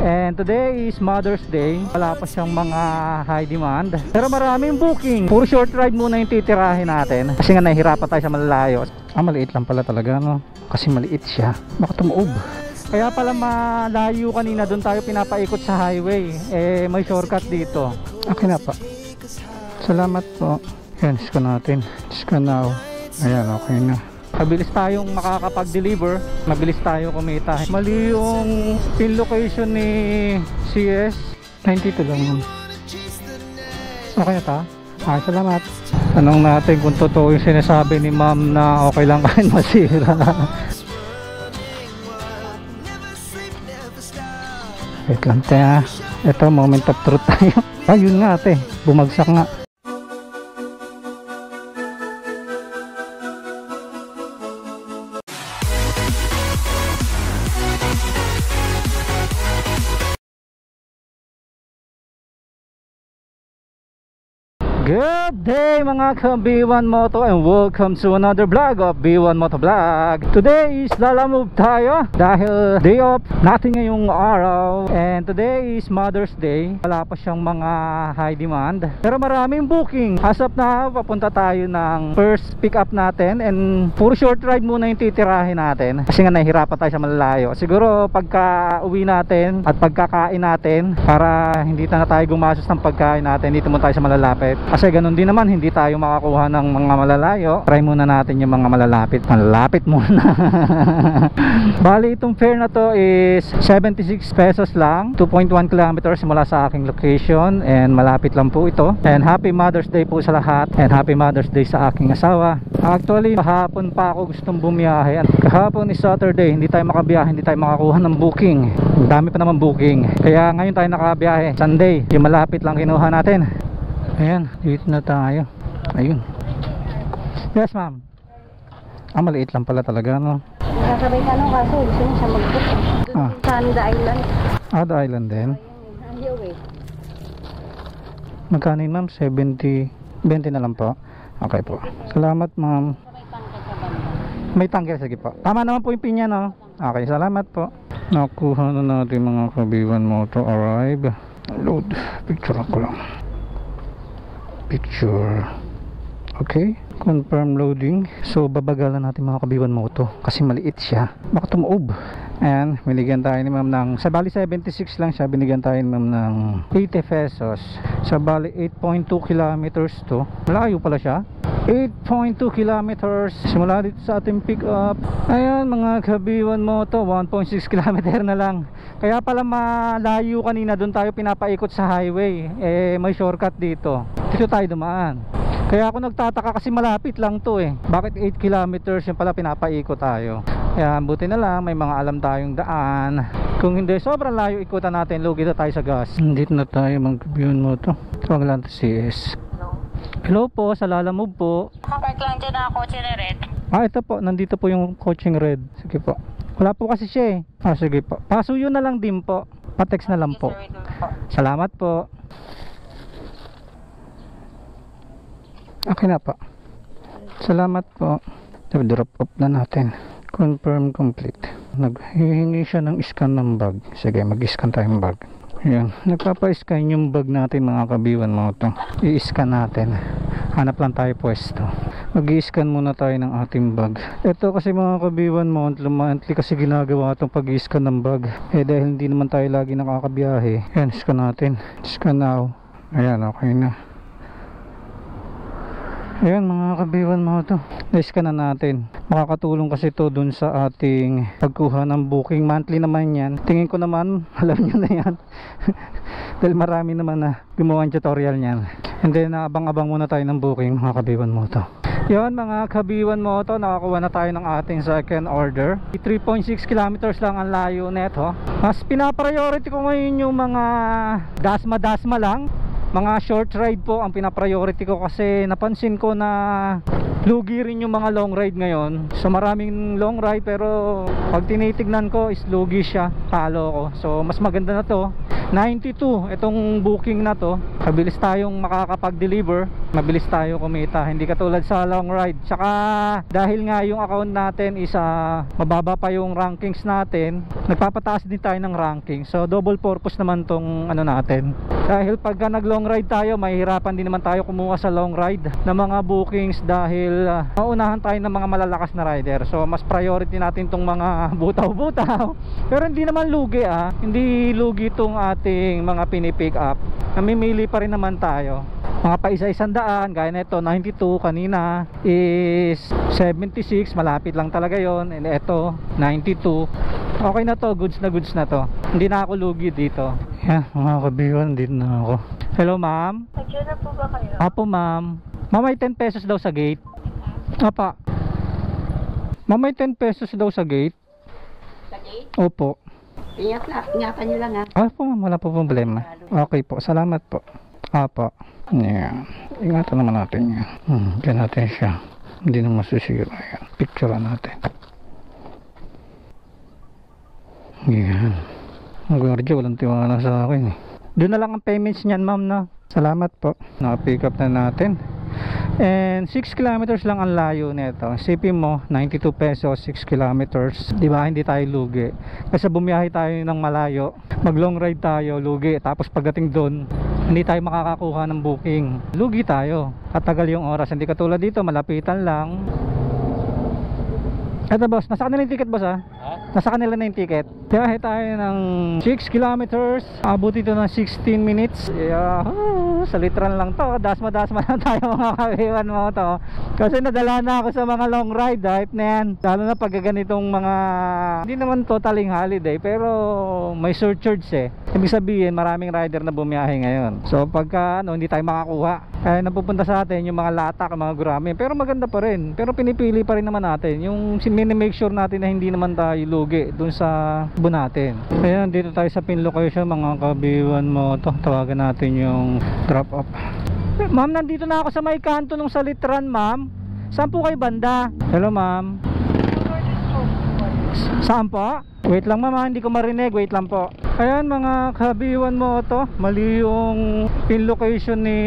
And today is Mother's Day. Wala pa siyang mga high demand, pero maraming booking. Puro short ride muna yung titirahin natin kasi nga nahihirapan tayo sa malalayo. Maliit lang pala talaga, no? Kasi maliit siya, baka tumuob. Kaya pala malayo kanina, doon tayo pinapaikot sa highway. May shortcut dito. Okay na pa. Salamat po. Yan, scan natin. Scan now. Ayan, okay na. Mabilis tayong makakapag-deliver, mabilis tayo kumita. Mali yung pin location ni CS. 92 lang yun. Okay na ta? Salamat. Tanong natin kung totoo yung sinasabi ni ma'am na okay lang kahit masira. Wait lang tayo. Ito, moment of truth tayo. Ayun nga ate, bumagsak nga. Good day mga ka-B1 Moto and welcome to another vlog of B1 Moto Vlog. Today is lalamove tayo dahil day off natin ngayong araw. And today is Mother's Day. Wala pa siyang mga high demand, pero maraming booking. As of now, papunta tayo ng first pick up natin. And puro short ride muna yung titirahin natin kasi nga nahihirapan tayo sa malalayo. Siguro pagka uwi natin at pagkakain natin, para hindi na tayo gumastos ng pagkain natin, dito muna tayo sa malalapit. Kasi ganun din naman, hindi tayo makakuha ng mga malalayo. Try muna natin yung mga malalapit. Malapit muna. Bali itong fare na to is 76 pesos lang, 2.1 kilometers mula sa aking location. And malapit lang po ito. And happy Mother's Day po sa lahat. And happy Mother's Day sa aking asawa. Actually kahapon pa ako gustong bumiyahe. Kahapon is Saturday, hindi tayo makabiyahe, hindi tayo makakuha ng booking. Dami pa naman booking. Kaya ngayon tayo nakabiyahe, Sunday. Yung malapit lang kinuha natin. Ayan, dito na tayo. Ayun. Yes ma'am. Maliit lang pala talaga, no? Nakasabay ka nung kaso, gusto niya siya mag-book. Doon sa The Island. The Island din? Ayaw eh. Magkano yun ma'am? 70, 20 na lang po. Okay po. Salamat ma'am. May tangke, sige po. Tama naman po yung pinya, no? Okay, salamat po. Nakuha na natin mga ka-B1 Moto arrive. Load. Picture ko lang. Picture. Okay, confirm loading. So babagalan natin mga ka-B1 Moto kasi maliit siya, baka tumuob. And binigyan tayo ni ma'am ng, sa bali 76 lang siya, binigyan tayo ni ma'am ng 80 pesos. Sa bali 8.2 kilometers to. Malayo pala siya, 8.2 kilometers simula dito sa ating pick up. Ayan mga ka-B1 Moto, 1.6 kilometer na lang. Kaya pala malayo kanina, doon tayo pinapaikot sa highway. May shortcut dito, dito tayo dumaan. Kaya ako nagtataka kasi malapit lang to bakit 8 kilometers yung pala pinapaikot tayo. Kaya buti na lang may mga alam tayong daan. Kung hindi, sobrang layo ikutan natin, lugi na tayo sa gas. Dito na tayo mag-view mo to. Tawag lang to CS. Hello po, sa lalamove po. Park lang dyan na kotse na red. Ito po, nandito po yung coaching red. Sige po. Wala po kasi siya sige po. Pasuyo na lang din po. Pa-text na lang po. Salamat po. Okay na po. Salamat po. Drop off na natin. Confirm complete. Naghihingi siya ng scan ng bag. Sige, mag-scan tayong bag. Ayan. Nagpapa-scan yung bag natin mga ka-B1 Moto. I-scan natin. Hanap lang tayo pwesto. Mag-i-scan muna tayo ng ating bag. Ito kasi mga ka-B1 Moto, monthly kasi ginagawa itong pag-i-scan ng bag. Dahil hindi naman tayo lagi nakakabiyahe. Ayan, scan natin. Scan now. Ayan, okay na. Ayan mga ka-B1 Moto, na-scan na natin. Makakatulong kasi to dun sa ating pagkuha ng booking. Monthly naman yan. Tingin ko naman, alam nyo na yan. Dahil marami naman na gumawa ng tutorial nyan. And then abang-abang muna tayo ng booking mga ka-B1 Moto. Yan mga ka-B1 Moto, nakakuha na tayo ng ating second order. 3.6 kilometers lang ang layo neto. Mas pinapriority ko ngayon yung mga dasma-dasma lang. Mga short ride po ang pinapriority ko kasi napansin ko na lugi rin yung mga long ride ngayon. So maraming long ride pero pag tinitignan ko is lugi siya, talo ko. So mas maganda na to 92 itong booking na to. Mabilis tayong makakapag-deliver, mabilis tayo kumita, hindi katulad sa long ride. Tsaka dahil nga yung account natin is mababa pa yung rankings natin, nagpapataas din tayo ng ranking. So double purpose naman tong ano natin. Dahil pagka nag long ride tayo, mahihirapan din naman tayo kumuha sa long ride ng mga bookings dahil maunahan tayo ng mga malalakas na rider. So mas priority natin tong mga butaw-butaw. Pero hindi naman lugi hindi lugi tong ating mga pinipick up. Namimili pa rin naman tayo. Mga pa isa-isandaan, gaya na ito 92, kanina is 76, malapit lang talaga yon. And ito 92. Okay na to, goods na to. Hindi na ako lugi dito. Yan mga kabiwan, dito na ako. Hello ma'am. Nandiyan na po ba kayo? Apo ma'am. Ma'am, may 10 pesos daw sa gate. Apa. Ma'am, may 10 pesos daw sa gate. Sa gate? Opo. Ingatan nyo lang Apo ma'am, wala po problema. Okay po, salamat po. Apo. Yan. Ingatan naman natin yan. Diyan natin siya. Hindi na masusira yan. Picture natin. Yan. Ang gwardiya, walang tiwala sa akin eh. Doon na lang ang payments niyan ma'am na. Salamat po. Naka-pick up na natin. And 6 kilometers lang ang layo nito. Isipin mo 92 pesos 6 kilometers, di ba? Hindi tayo lugi kasi bumiyahe tayo ng malayo, mag long ride tayo, lugi. Tapos pagdating doon hindi tayo makakakuha ng booking, lugi tayo at tagal yung oras. Hindi katulad dito, malapitan lang. Eto boss, nasa kanila yung ticket boss Nasa kanila na yung ticket. Biyahe tayo ng 6 kilometers. Abot ito ng 16 minutes. Yahoo! Sa litran lang to. Dasma lang tayo mga kabiwan mo to. Kasi nadala na ako sa mga long ride. Hype na yan. Lalo na pag ganitong mga, hindi naman totaling holiday, pero may surcharge Ibig sabihin maraming rider na bumiyahe ngayon. So pagka hindi tayo makakuha, kaya napupunta sa atin yung mga latak, mga gurami. Pero maganda pa rin. Pero pinipili pa rin naman natin yung make sure natin na hindi naman tayo lugi dun sa buo natin. Ayan, dito tayo sa pin location mga kabiwan mo to. Tawagan natin yung drop off. Ma'am, nandito na ako sa may kanto ng Salitran ma'am. Saan po kayo banda? Hello ma'am. Saan po? Wait lang ma'am, hindi ko marinig. Wait lang po. Ayan mga kabiwan mo to. Mali yung pin location ni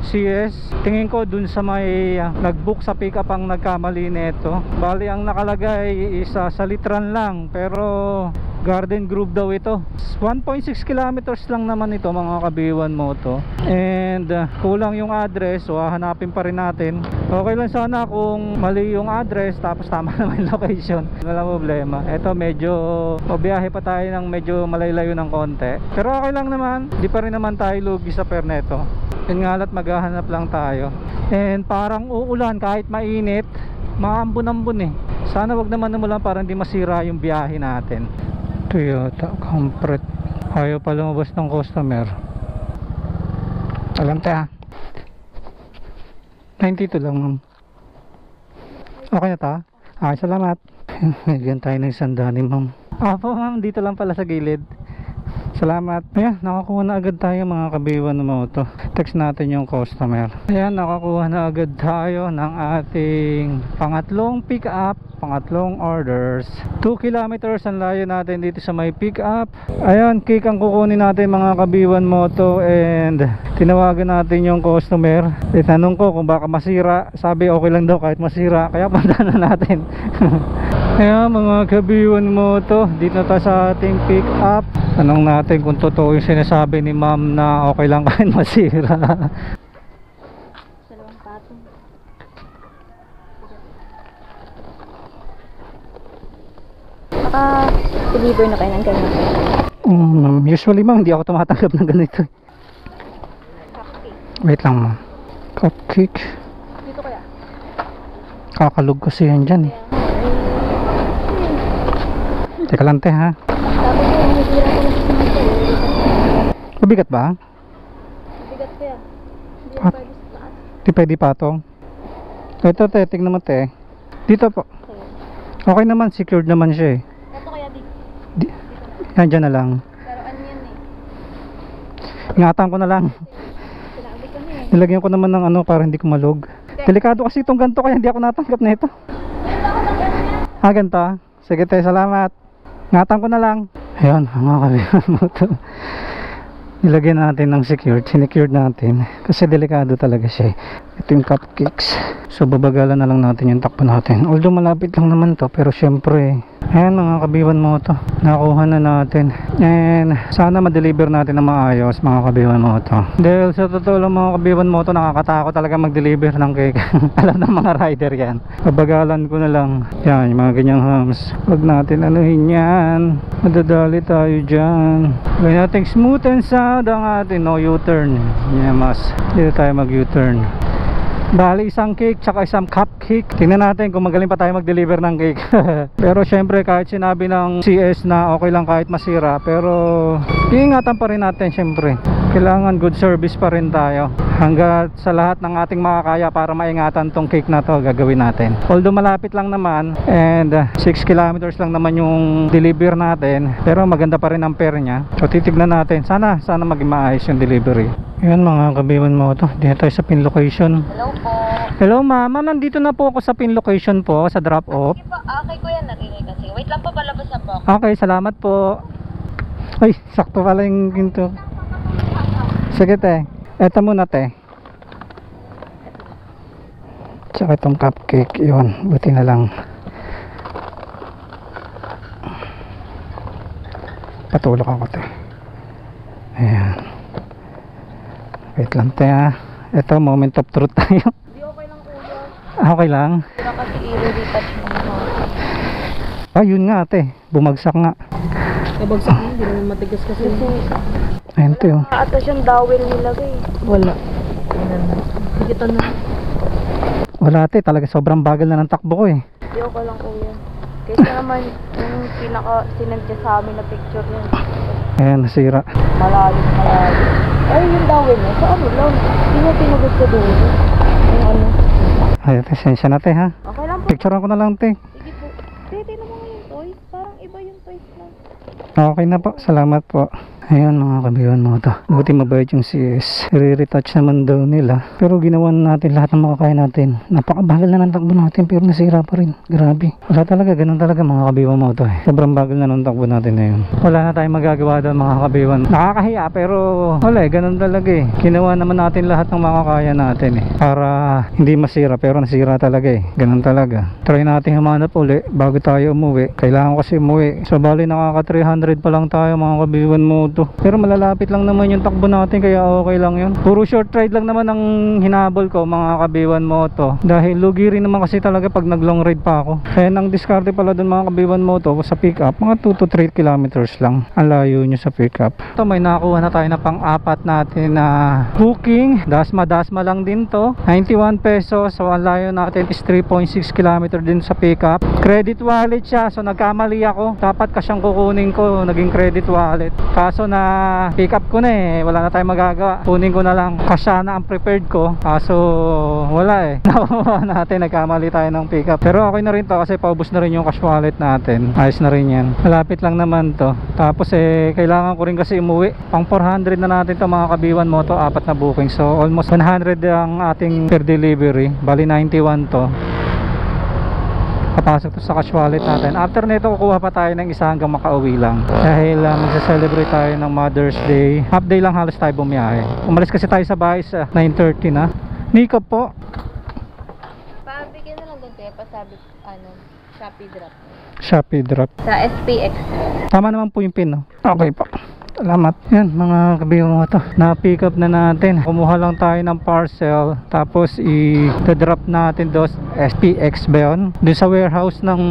CS. Tingin ko dun sa may nagbook sa pick up ang nagkamali nito. Bali ang nakalagay is Salitran lang, pero Garden Grove daw ito. 1.6 kilometers lang naman ito mga kabiwan mo to. And kulang yung address, so hahanapin pa rin natin. Okay lang sana kung mali yung address tapos tama naman yung location. Walang problema. Ito medyo mabiyahe pa tayo ng medyo malaylayo ng konti. Pero okay lang naman. Di pa rin naman tayo lugi sa perneto. Yun nga lahat, maghahanap lang tayo. And parang uulan kahit mainit, maambon-ambon Sana wag naman umulan para hindi masira yung biyahe natin. Toyota Comfort. Ayaw pa lumabas ng customer. Alam tayo 92 lang ma'am. Okay na ta? Okay, salamat. Nagyan tayo ng sandani ma'am. Opo ma'am, dito lang pala sa gilid. Salamat. Ayan, nakakuha na agad tayo mga kabiwan ng moto. Text natin yung customer. Ayan, nakakuha na agad tayo ng ating pangatlong pick up, pangatlong orders. 2 kilometers ang layo natin dito sa may pick up. Ayan, cake ang kukunin natin mga kabiwan moto. And tinawagan natin yung customer. Itanong ko kung baka masira. Sabi okay lang daw kahit masira. Kaya punta na natin. Ayan mga kabiwan moto, dito na tayo sa ating pick up. Tanong natin kung totoo yung sinasabi ni ma'am na okay lang kahit masira. Dalawang patong. Deliver na kayo ng ganyan. Ma'am, usually ma'am, hindi ako tumatanggap ng ganito. Cupcake. Wait lang ma'am. Cupcake. Dito kaya? Kakalog kasi yan dyan Teka lang te ha. Tapos yung nasira ko lang sa mga Mabigat ba? Mabigat kaya. Hindi na pwede sa taas. Di pwede patong. Ito te, tignan mo te. Dito po. Okay naman, secured naman siya Ito kaya dito. Yan dyan na lang. Pero ano yan Ingatan ko na lang. Sinabi ko na Nilagyan ko naman ng ano para hindi ko malog. Delikado kasi itong ganito kaya hindi ako natanggap na ito. Ganito. Sige te, salamat. Ingatan ko na lang. Ayun, mga kabiwan mo to. nilagyan natin ng secured natin kasi delikado talaga siya. Ito yung cupcakes, so babagalan na lang natin yung takbo natin, although malapit lang naman to, pero syempre ayan mga kabiwan moto, nakuha na natin and sana ma-deliver natin na maayos mga kabiwan moto. Dahil sa totoo lang mga kabiwan moto, nakakatakot talaga mag-deliver ng cake. Alam ng mga rider yan, babagalan ko na lang yan, yung mga ganyang hams, wag natin anuhin yan, madadali tayo dyan. Gawin natin smooth and sound ang atin, no U-turn yan, mas dito tayo mag U-turn. Bali isang cake tsaka isang cupcake. Tingnan natin kung magaling pa tayo mag-deliver ng cake. Pero syempre kahit sinabi ng CS na okay lang kahit masira, pero iingatan pa rin natin syempre. Kailangan good service pa rin tayo. Hanggat sa lahat ng ating makakaya para maingatan tong cake na to, gagawin natin. Although malapit lang naman and 6 kilometers lang naman yung deliver natin, pero maganda pa rin ang pair niya. So titignan natin. Sana maging maayos yung delivery. Yan mga kabiwan mo to. Dito tayo sa pin location. Hello po. Hello ma'am, nandito na po ako sa pin location po, sa drop off. Sige po, okay ko yan, narinig kasi. Wait lang po, palabas na po. Okay, salamat po. Ay, sakto pala yung ginto. Sige te, eto muna te. Tsaka itong cupcake, yun, buti na lang. Patulog ako te. Ayan. Wait lang te ha. Ito, moment of truth tayo. Hindi okay lang kuya. Okay lang. Hindi na kasi i-retouch mo na. Ayun nga te, bumagsak nga. Nabagsak mo, hindi naman matigas kasi. Ayun te oh. Ata siyang dowel nilagay. Wala. Higito na. Wala te, talaga sobrang bagal na ng takbo ko eh. Hindi okay lang kuya. Kaysa naman yung sinadya sa amin na picture niya. Ayan, nasira. Malalim. Ay, yung dowel niya. Sa ano lang? Hindi niya tinugod sa dulo. Yung ano. Ay, sensya na te ha. Okay lang po. Picturean ko na lang te. Sige po. Tete naman yung toys. Parang iba yung toys na. Okay na po, salamat po. Ayan mga kabiwan mo to. Buti mabait yung CS. I-retouch naman daw nila. Pero ginawa natin lahat ng makakaya natin. Napakabagal na ng takbo natin pero nasira pa rin. Grabe. Wala talaga, ganun talaga mga kabiwan mo to eh. Sobrang bagal na ng takbo natin na yun. Wala na tayong magagawa doon mga kabiwan. Nakakahiya pero wala eh, ganun talaga eh. Ginawa naman natin lahat ng makakaya natin eh. Para hindi masira pero nasira talaga eh. Ganun talaga. Try natin humanap uli bago tayo umuwi. Kailangan kasi umuwi. So bali nakaka 300 pa lang tayo mga kabiwan mo to. Pero malalapit lang naman yung takbo natin kaya okay lang yun. Puro short ride lang naman ang hinabol ko mga kabiwan moto. Dahil lugi rin naman kasi talaga pag nag long ride pa ako. Kaya ang diskarte pala dun mga kabiwan moto sa pick up, mga 2 to 3 kilometers lang ang layo nyo sa pick up. Ito may nakuha na tayo na pang-apat natin na booking. Dasma lang din to. 91 pesos. So ang layo natin is 3.6 kilometer din sa pick up. Credit wallet siya. So nagkamali ako. Dapat kasyang kukunin ko. Naging credit wallet. Kaso na pick up ko na eh, wala na tayong magagawa, kunin ko na lang, kasya na ang prepared ko, kaso wala eh. Nakuha natin, nagkamali tayo ng pick up, pero okay na rin to kasi paubos na rin yung cash wallet natin, ayos na rin yan, malapit lang naman to. Tapos eh kailangan ko rin kasi umuwi, pang 400 na natin to mga kabiwan mo to, 4 na booking, so almost 100 ang ating per delivery, bali 91 to. Papasok to sa cash wallet natin. After nito kukuha pa tayo ng isa hanggang makauwi lang. Dahil magsa-celebrate tayo ng Mother's Day. Half day lang halos tayo bumiyahe. Umalis kasi tayo sa bahay sa 9:30 na. Nico po. Pabigyan na lang doon tayo. Pasabi, Shopee drop. Shopee drop. Sa SPX. Tama naman po yung pin, no? Okay po. Salamat. Yan mga kabiwan mo to. Na-pick up na natin. Kumuha lang tayo ng parcel. Tapos i-drop natin dos SPX ba yun? Doon sa warehouse ng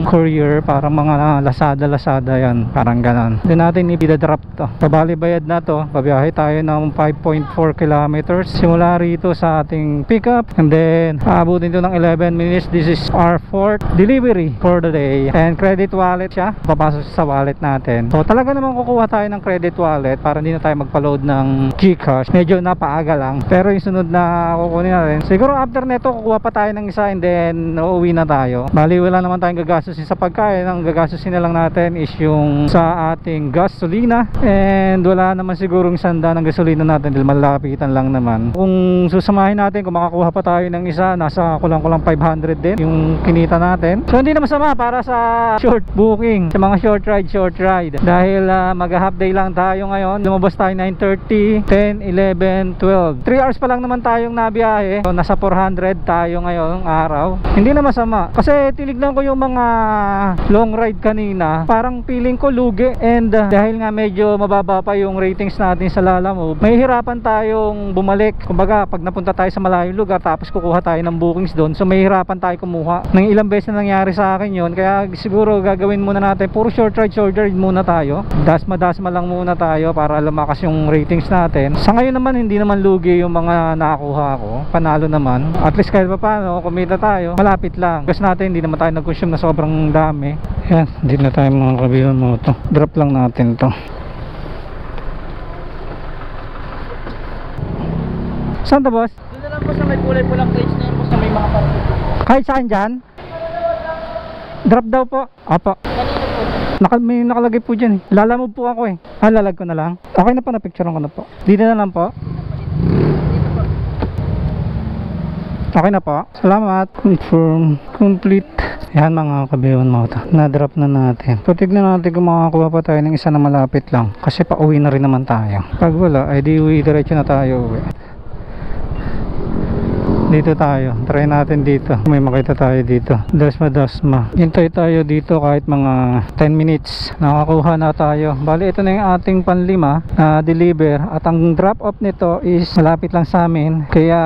courier. Parang mga Lazada yan. Parang ganon. Doon natin i-drop to. Pabali bayad na to. Pabiyahe tayo ng 5.4 kilometers. Simula rito sa ating pick up. And then aabutin to ng 11 minutes. This is our fourth delivery for the day. And credit wallet siya. Papasok sa wallet natin. So talaga naman kukuha tayo ng credit wallet para hindi na tayo magpa-load ng GCash. Medyo napaaga lang. Pero yung sunod na kukunin natin, siguro after neto kukuha pa tayo ng isa and then uuwi na tayo. Bali wala naman tayong gagastusin sa pagkain. Ang gagastusin na lang natin is yung sa ating gasolina. And wala naman sigurong sanda ng gasolina natin dahil malapitan lang naman. Kung susamahin natin, kung makakuha pa tayo ng isa, nasa kulang-kulang 500 din yung kinita natin. So hindi na masama para sa short booking, sa mga short ride. Dahil mag half day lang lang tayo ngayon. Lumabas tayo 9:30, 10, 11, 12. 3 hours pa lang naman tayong nabiyahe. So nasa 400 tayo ngayong araw. Hindi na masama. Kasi tinignan ko yung mga long ride kanina. Parang feeling ko lugi. And dahil nga medyo mababa pa yung ratings natin sa Lalamove, may hirapan tayong bumalik. Kumbaga pag napunta tayo sa malayong lugar tapos kukuha tayo ng bookings doon, so may hirapan tayo kumuha. Nang ilang beses na nangyari sa akin yon, kaya siguro gagawin muna natin puro short ride muna tayo. Dasma lang muna tayo para lumakas yung ratings natin. Sa ngayon naman hindi naman lugi yung mga nakakuha ko, panalo naman. At least kahit pa paano kumita tayo, malapit lang. Kasi natin hindi naman tayo nag-consume na sobrang dami. Yan, hindi na tayo mga kabihan mo to. Drop lang natin to. Saan to, boss? Doon na lang po sa may kulay pulang cage na yun po sa may mga parking. Kahit saan dyan? Drop daw po. Apa. Kanina po. May nakalagay po dyan eh. Lalamove po ako eh. Lalag ko na lang. Okay na po, na-picturean ko na po. Dito na lang po. Dito po. Okay na po. Salamat. Confirm. Complete. Yan mga kabiyon mo ito. Na-drop na natin. So tignan natin kung makakuha pa tayo ng isa na malapit lang. Kasi pa-uwi na rin naman tayo. Pag wala, ay di uwi diretso na tayo uwi. Dito tayo, try natin dito. May makita tayo dito. Dasma. Hintay tayo dito kahit mga 10 minutes. Nakakuha na tayo. Bali ito na yung ating panlima na deliver. At ang drop off nito is malapit lang sa amin. Kaya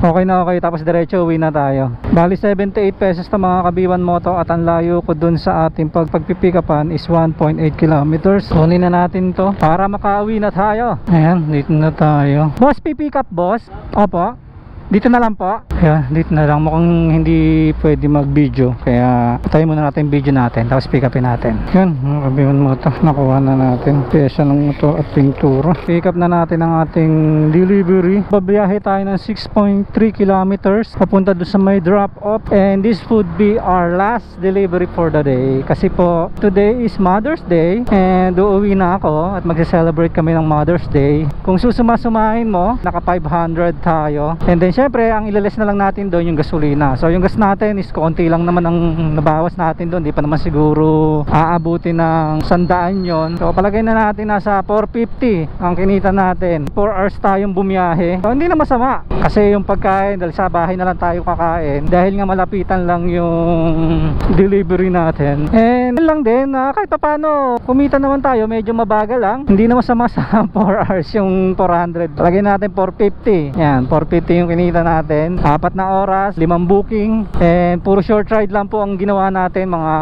okay na okay. Tapos diretso uwi na tayo. Bali 78 pesos na mga kabiwan moto. At ang layo ko dun sa ating pagpipikapan is 1.8 kilometers. Kunin na natin to para makauwi na tayo. Ayan, dito na tayo. Boss, pipick up boss? Opo. Dito na lang po. Kaya dito na lang. Mukhang hindi pwede mag video. Kaya tayo muna natin video natin. Tapos pick upin natin. Yan. Makabihan mo ito. Nakuha na natin. Pyesa ng ito at pintura. Pick up na natin ang ating delivery. Babiyahe tayo ng 6.3 kilometers. Papunta doon sa may drop off. And this would be our last delivery for the day. Kasi po today is Mother's Day. And uuwi na ako. At magse-celebrate kami ng Mother's Day. Kung susuma-sumahin mo, naka 500 tayo. And then syempre ang ilales na lang natin doon yung gasolina. So yung gas natin is konti lang naman ang nabawas natin doon. Di pa naman siguro aabutin ng 100 yon. So palagay na natin nasa 450 ang kinita natin. 4 hours tayong bumiyahe. So hindi na masama. Kasi yung pagkain dahil sa bahay na lang tayo kakain. Dahil nga malapitan lang yung delivery natin. And lang din kahit pa paano kumita naman tayo. Medyo mabagal lang. Hindi na masama sa 4 hours yung 400. Palagay natin 450. Yan, 450 yung kinita natin. 4 na oras, 5 booking, and puro short ride lang po ang ginawa natin mga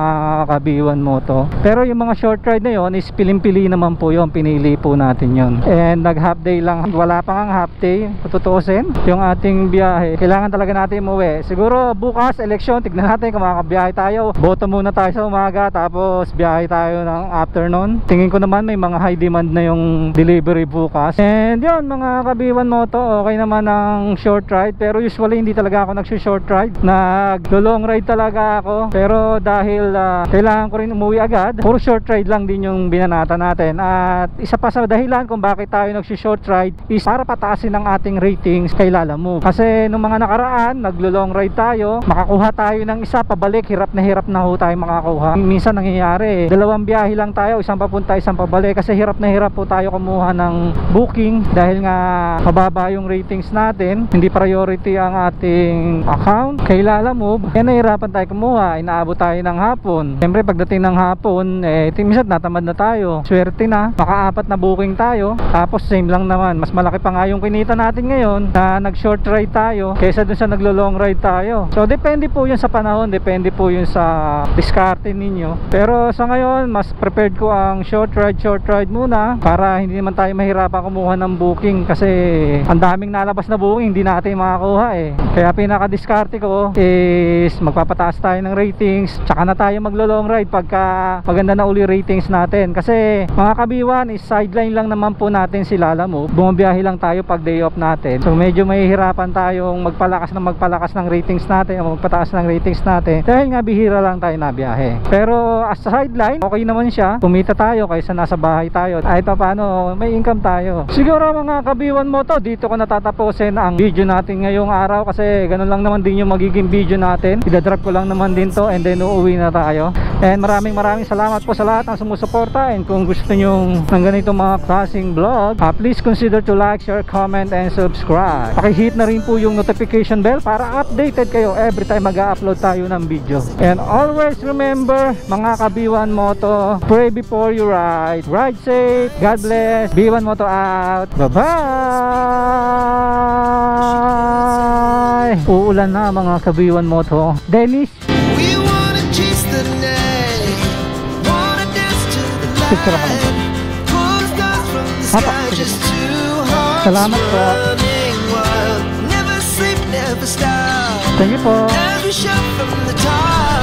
kabiwan moto. Pero yung mga short ride na yon is piling-pili naman po yon, pinili po natin yon. And nag half day lang, wala pa nga half day tutuusin yung ating biyahe. Kailangan talaga natin umuwi. Siguro bukas eleksyon, tignan natin kung makakabiyahe tayo. Boto muna tayo sa umaga tapos biyahe tayo ng afternoon. Tingin ko naman may mga high demand na yung delivery bukas. And yun mga kabiwan moto, okay naman ang short ride. Pero usually hindi talaga ako nag-short ride. Nag-long ride talaga ako. Pero dahil kailangan ko rin umuwi agad, puro short ride lang din yung binanata natin. At isa pa sa dahilan kung bakit tayo nag-short ride is para pataasin ang ating ratings kay Lalamove. Kasi nung mga nakaraan, naglo-long ride tayo, makakuha tayo ng isa pabalik, hirap na ho tayo makakuha. Minsan nangyayari, 2 biyahe lang tayo, isang papunta, isang pabalik. Kasi hirap na hirap po tayo kumuha ng booking dahil nga mababa yung ratings natin. Hindi priority ang ating account kay Lalamove. Kaya nahirapan tayo kumuha, inaabot tayo ng hapon. Siyempre pagdating ng hapon, minsan natamad na tayo. Swerte na, maka-4 na booking tayo. Tapos same lang naman, mas malaki pa nga yung kinita natin ngayon na nag-short ride tayo kaysa dun sa naglo-long ride tayo. So depende po yun sa panahon, depende po yun sa diskarte ninyo. Pero sa ngayon, mas prepared ko ang short ride muna para hindi naman tayo mahirapan kumuha ng booking kasi ang daming nalabas na booking, hindi natin makakuha Kaya pinaka-diskarte ko is magpapataas tayo ng ratings, tsaka na tayo maglo-long ride pagka maganda na uli ratings natin. Kasi mga kabiwan is sideline lang naman po natin si Lalamove. Bumabiyahe lang tayo pag day off natin. So medyo mahihirapan tayong magpalakas ng ratings natin o magpataas ng ratings natin dahil nga bihira lang tayo nabiyahe. Pero as sideline, okay naman siya. Kumita tayo kaysa nasa bahay tayo. Ay paano, may income tayo. Siguro mga kabiwan mo to, dito ko natatapusin ang video natin ngayong araw kasi ganun lang naman din yung magiging video natin. Idadrop ko lang naman din to and then uuwi na tayo. And maraming salamat po sa lahat ng sumusuporta. And kung gusto nyo ng ganito mga klaseng vlog, please consider to like, share, comment, and subscribe. Pakihit na rin po yung notification bell para updated kayo every time mag-upload tayo ng video. And always remember, mga kabiwan moto, pray before you ride. Ride safe. God bless. Biwan Moto out. Bye-bye. Uulan na mga kabiwan moto. Dennis. We wanna chase the night, wanna dance to the Picture ako lang. light, pull stars from the Hapa, sky, sige. just two hearts Salamat po. running wild, never sleep, never stop, Thank you po. as we shout from the top.